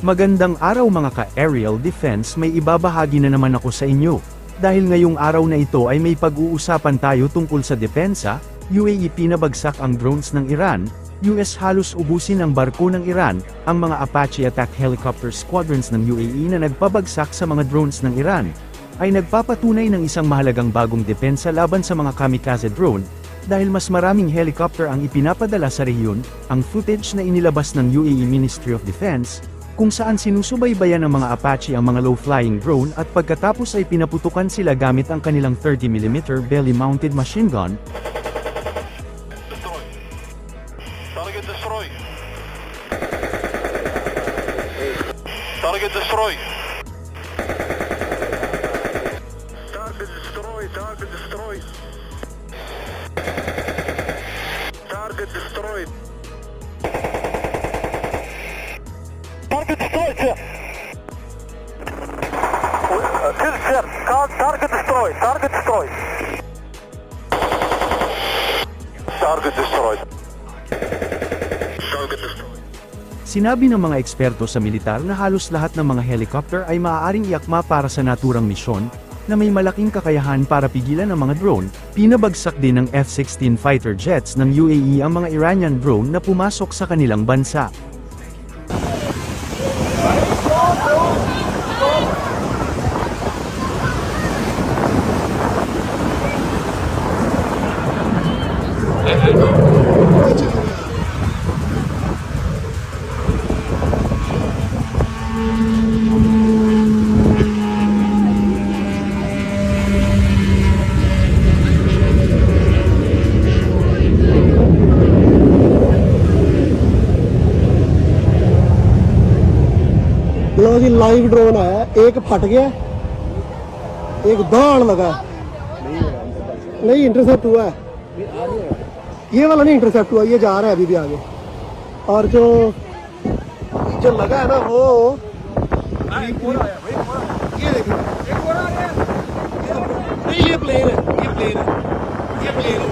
Magandang araw mga ka-aerial defense, may ibabahagi na naman ako sa inyo. Dahil ngayong araw na ito ay may pag-uusapan tayo tungkol sa depensa, UAE pinabagsak ang drones ng Iran, US halos ubusin ang barko ng Iran, ang mga Apache attack helicopter squadrons ng UAE na nagpabagsak sa mga drones ng Iran, ay nagpapatunay ng isang mahalagang bagong depensa laban sa mga kamikaze drone, dahil mas maraming helicopter ang ipinapadala sa rehiyon. Ang footage na inilabas ng UAE Ministry of Defense, kung saan sinusubaybayan ng mga Apache ang mga low-flying drone at pagkatapos ay pinaputukan sila gamit ang kanilang 30mm belly-mounted machine gun. Target destroy. Target destroy. Target destroy. Target destroy. Target destroyed. Target destroyed, sir. Sir, target destroyed. Target destroyed. Target destroyed. Target destroyed. Sinabi ng mga eksperto sa militar na halos lahat ng mga helicopter ay maaaring iakma para sa naturang misyon, na may malaking kakayahan para pigilan ang mga drone. Pinabagsak din ng F-16 fighter jets ng UAE ang mga Iranian drone na pumasok sa kanilang bansa. Low ji live drone आया, एक फट गया, एक दौड़ लगा, नहीं intercept हुआ है, ये वाला नहीं इंटरसेप्ट हुआ, ये जा रहा है अभी भी आगे। और जो लगा है ना वो ये देखिए, नहीं ये प्लेन है, ये प्लेन है, ये प्लेन है,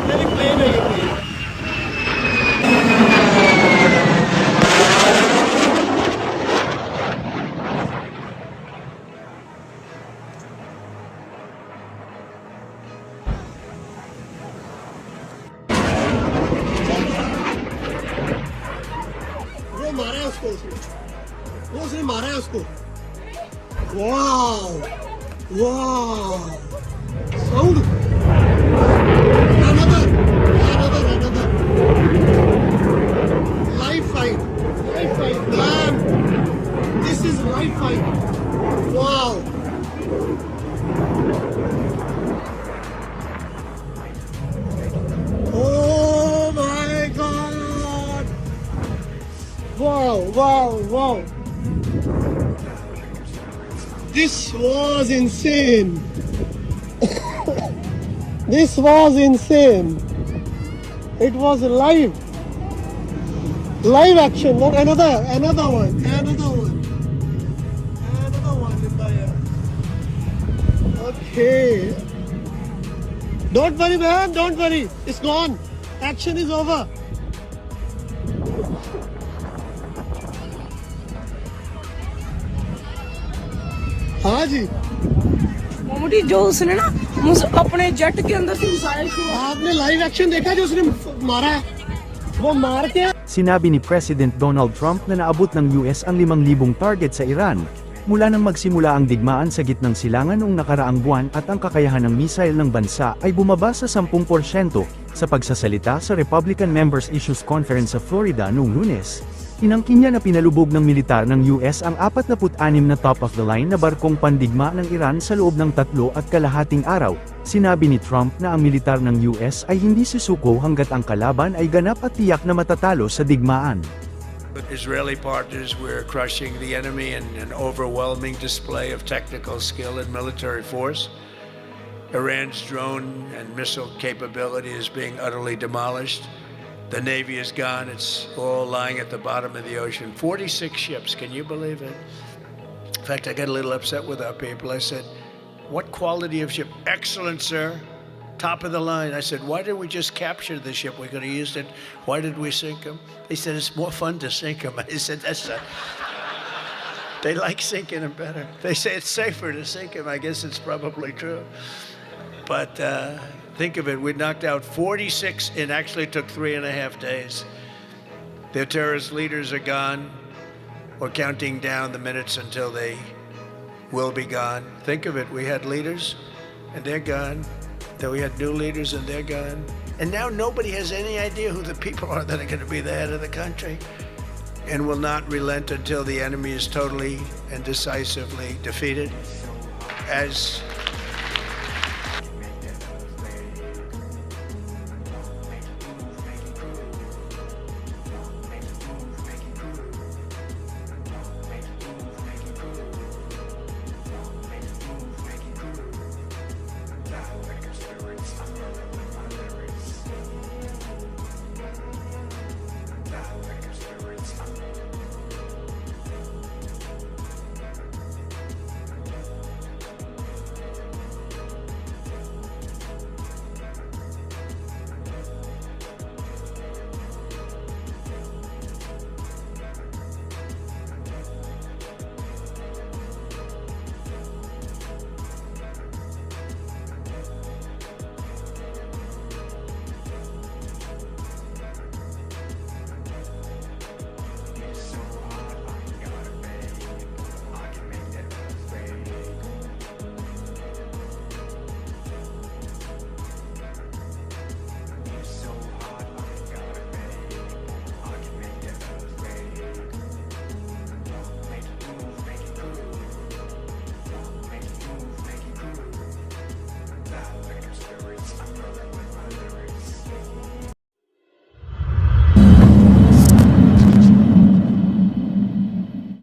नहीं प्लेन है, ये प्लेन है। मारा है उसको, उसने मारा है उसको। वाव वाव sound, another live fight man, this is live fight. Wow, oh my god, wow, this was insane. This was insane. It was live action, not another one in the air. Okay, don't worry man, don't worry, it's gone, action is over. हाँ जी, मोमोटी जो उसने ना अपने jet के अंदर से missile छुड़ा। आपने लाइव एक्शन देखा जो उसने मारा है, वो मार के। Sinabi ni President Donald Trump na naabot ng US ang 5,000 target sa Iran, mula nang magsimula ang digmaan sa gitnang silangan noong nakaraang buwan, at ang kakayahan ng missile ng bansa ay bumaba sa 10%, sa pagsasalita sa Republican Members Issues Conference sa Florida noong Lunes. Inangkin niya na pinalubog ng militar ng US ang 46 na top-of-the-line na barkong pandigma ng Iran sa loob ng 3.5 araw. Sinabi ni Trump na ang militar ng US ay hindi susuko hanggat ang kalaban ay ganap at tiyak na matatalo sa digmaan. Israeli partners were crushing the enemy in an overwhelming display of technical skill and military force. Iran's drone and missile capability is being utterly demolished. The Navy is gone. It's all lying at the bottom of the ocean. 46 ships. Can you believe it? In fact, I got a little upset with our people. I said, what quality of ship? Excellent, sir. top of the line. I said, why did we just capture the ship? We could have used it. Why did we sink them? They said, it's more fun to sink them. I said, they like sinking them better. They say it's safer to sink them. I guess it's probably true. But think of it, we knocked out 46, it actually took 3.5 days. Their terrorist leaders are gone. We're counting down the minutes until they will be gone. Think of it, we had leaders and they're gone. Then we had new leaders and they're gone. And now nobody has any idea who the people are that are going to be the head of the country, and will not relent until the enemy is totally and decisively defeated. As